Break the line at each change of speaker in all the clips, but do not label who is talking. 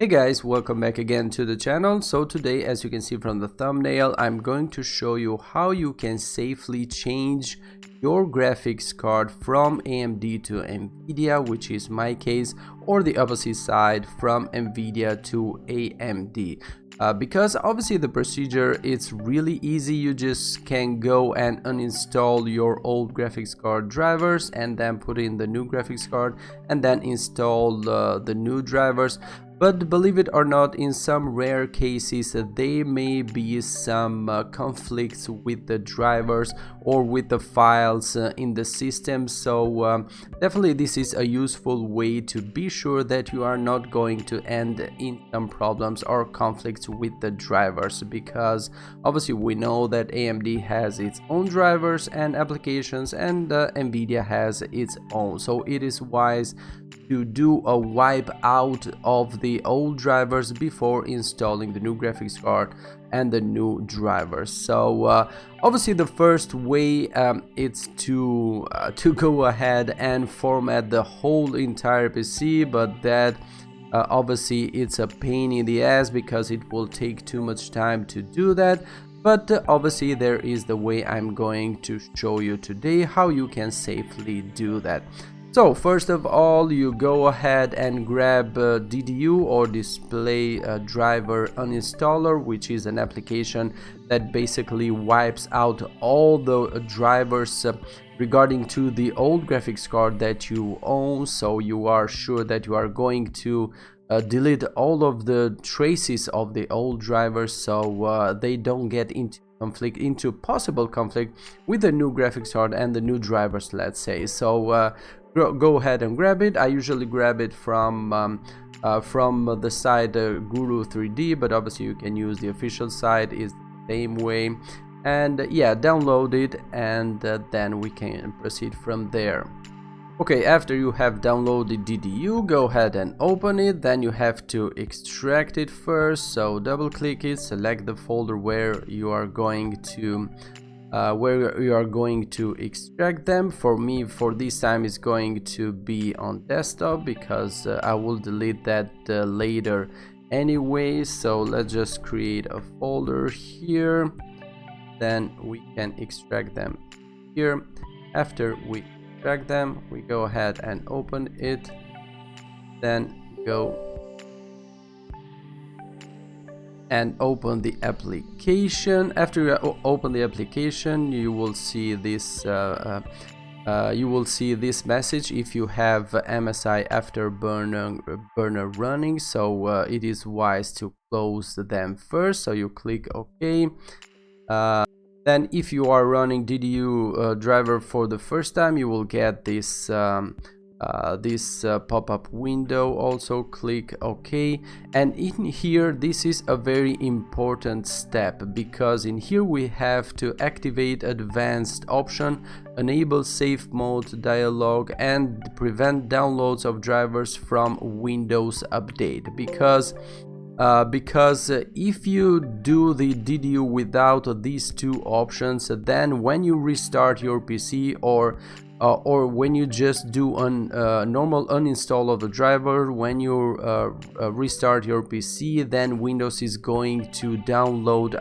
Hey guys, welcome back again to the channel. So today, as you can see from the thumbnail, I'm going to show you how you can safely change your graphics card from AMD to Nvidia, which is my case, or the opposite side from Nvidia to AMD. Because obviously the procedure is really easy. You just can go and uninstall your old graphics card drivers and then put in the new graphics card and then install the new drivers. But believe it or not, in some rare cases there may be some conflicts with the drivers or with the files in the system. So definitely this is a useful way to be sure that you are not going to end in some problems or conflicts with the drivers, because obviously we know that AMD has its own drivers and applications and Nvidia has its own. So it is wise to do a wipe out of the old drivers before installing the new graphics card and the new drivers. So obviously the first way it's to go ahead and format the whole entire PC, but that obviously it's a pain in the ass because it will take too much time to do that. But obviously there is the way I'm going to show you today how you can safely do that. So first of all, you go ahead and grab DDU or display driver uninstaller, which is an application that basically wipes out all the drivers regarding to the old graphics card that you own, so you are sure that you are going to delete all of the traces of the old drivers, so they don't get into possible conflict with the new graphics card and the new drivers, let's say. So go ahead and grab it. I usually grab it from the site Guru 3D, but obviously you can use the official site, is the same way. And yeah, download it, and then we can proceed from there. Okay, after you have downloaded DDU, go ahead and open it. Then you have to extract it first, so double click it, select the folder where you are going to extract them. For me, for this time, it's going to be on desktop because I will delete that later anyway. So let's just create a folder here, then we can extract them here. After we extract them, we go ahead and open it, then go and open the application. After you open the application, you will see this message if you have MSI Afterburner running. So it is wise to close them first, so you click OK. Then if you are running DDU driver for the first time, you will get this pop-up window. Also click OK, and in here this is a very important step, because in here we have to activate advanced option, enable safe mode dialog, and prevent downloads of drivers from Windows Update, because if you do the DDU without these two options, then when you restart your PC or when you just do a normal uninstall of the driver, when you restart your PC, then Windows is going to download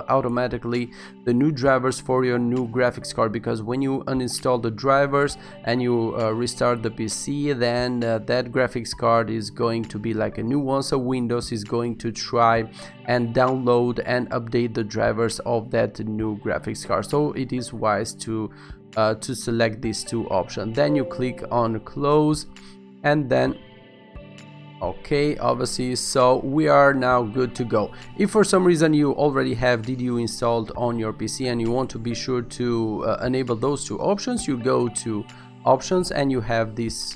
automatically the new drivers for your new graphics card, because when you uninstall the drivers and you restart the PC, then that graphics card is going to be like a new one, so Windows is going to try and download and update the drivers of that new graphics card. So it is wise to select these two options. Then you click on close, and then OK, obviously. So we are now good to go. If for some reason you already have DDU installed on your PC and you want to be sure to enable those two options, you go to options and you have these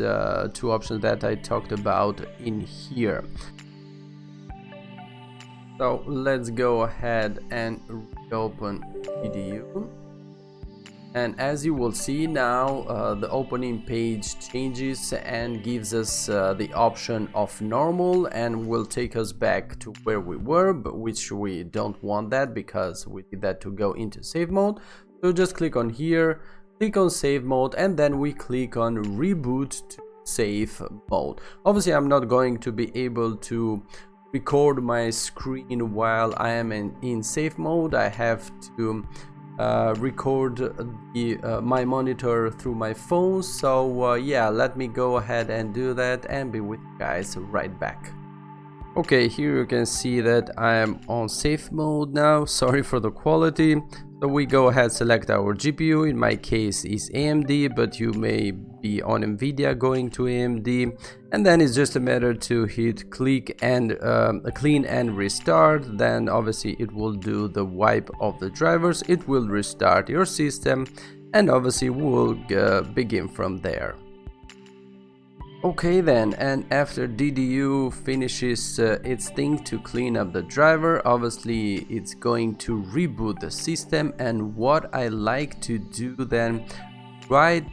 two options that I talked about in here. So let's go ahead and open DDU. And as you will see now, the opening page changes and gives us the option of normal, and will take us back to where we were, but which we don't want that because we did that to go into save mode. So just click on here, click on save mode, and then we click on reboot to safe mode. Obviously I'm not going to be able to record my screen while I am in safe mode. I have to record my monitor through my phone. So yeah, let me go ahead and do that and be with you guys right back. Okay, here you can see that I am on safe mode now. Sorry for the quality. So we go ahead, select our GPU. In my case is AMD, but you may be on Nvidia going to AMD, and then it's just a matter to hit click and clean and restart. Then obviously it will do the wipe of the drivers, it will restart your system, and obviously we'll begin from there. Okay then, and after DDU finishes its thing to clean up the driver, obviously it's going to reboot the system. And what I like to do then, right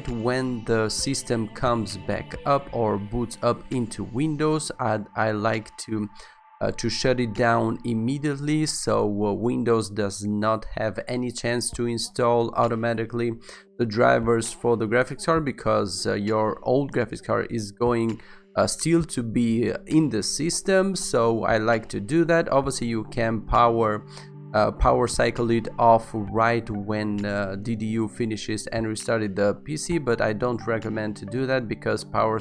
when the system comes back up or boots up into Windows, I like to shut it down immediately, so Windows does not have any chance to install automatically the drivers for the graphics card, because your old graphics card is going still to be in the system. So I like to do that. Obviously you can power cycle it off right when DDU finishes and restarted the PC, but I don't recommend to do that, because power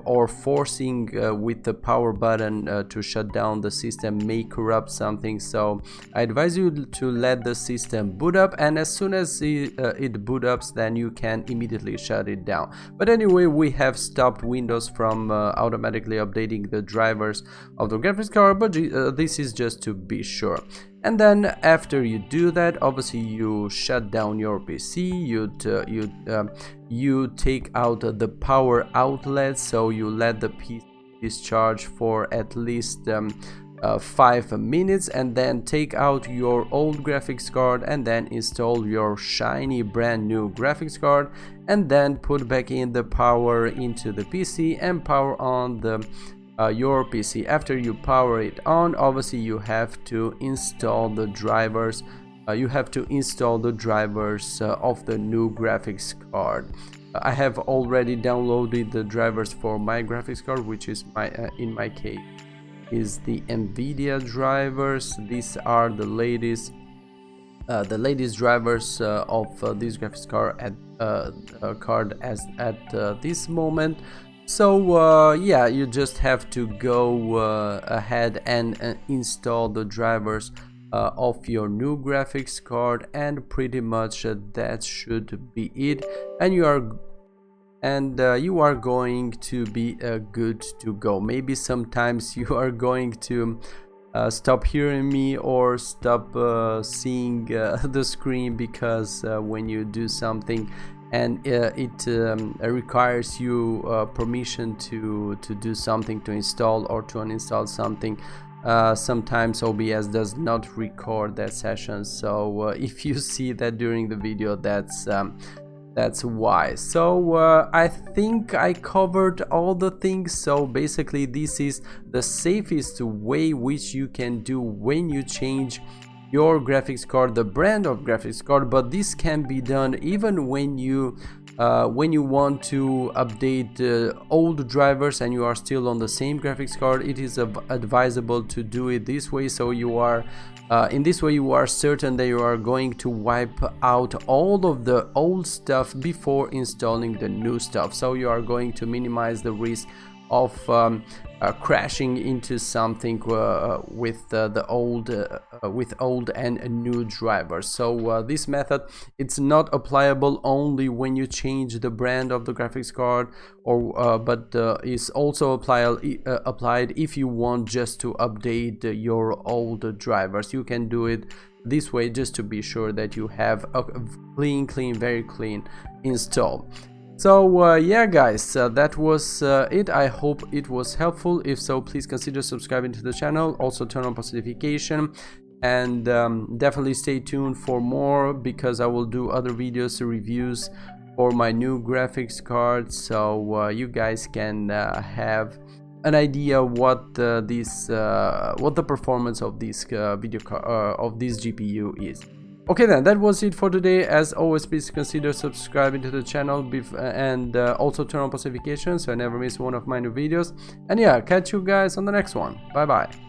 or forcing with the power button to shut down the system may corrupt something. So I advise you to let the system boot up, and as soon as it boot up, then you can immediately shut it down. But anyway, we have stopped Windows from automatically updating the drivers of the graphics card, but this is just to be sure. And then after you do that, obviously you shut down your PC, you take out the power outlet, so you let the PC discharge for at least 5 minutes, and then take out your old graphics card and then install your shiny brand new graphics card, and then put back in the power into the PC and power on the your PC. After you power it on, obviously you have to install the drivers. Of the new graphics card. I have already downloaded the drivers for my graphics card, which is in my case is the Nvidia drivers. These are the latest drivers of this graphics card at this moment. So yeah, you just have to go ahead and install the drivers of your new graphics card, and pretty much that should be it, and you are going to be good to go. Maybe sometimes you are going to stop hearing me or stop seeing the screen, because when you do something and it requires you permission to do something, to install or to uninstall something, sometimes OBS does not record that session. So if you see that during the video, that's why. So I think I covered all the things. So basically this is the safest way which you can do when you change your graphics card, the brand of graphics card. But this can be done even when you want to update old drivers and you are still on the same graphics card. It is advisable to do it this way, so you are in this way you are certain that you are going to wipe out all of the old stuff before installing the new stuff. So you are going to minimize the risk of crashing into something with old and new drivers. So this method, it's not applicable only when you change the brand of the graphics card, or but is also applied if you want just to update your old drivers. You can do it this way just to be sure that you have a very clean install. So yeah guys, that was it. I hope it was helpful. If so, please consider subscribing to the channel, also turn on post notification, and definitely stay tuned for more, because I will do other videos, reviews for my new graphics card, so you guys can have an idea what the performance of this of this GPU is. Okay then, that was it for today. As always, please consider subscribing to the channel and also turn on post notifications so I never miss one of my new videos. And yeah, catch you guys on the next one. Bye bye.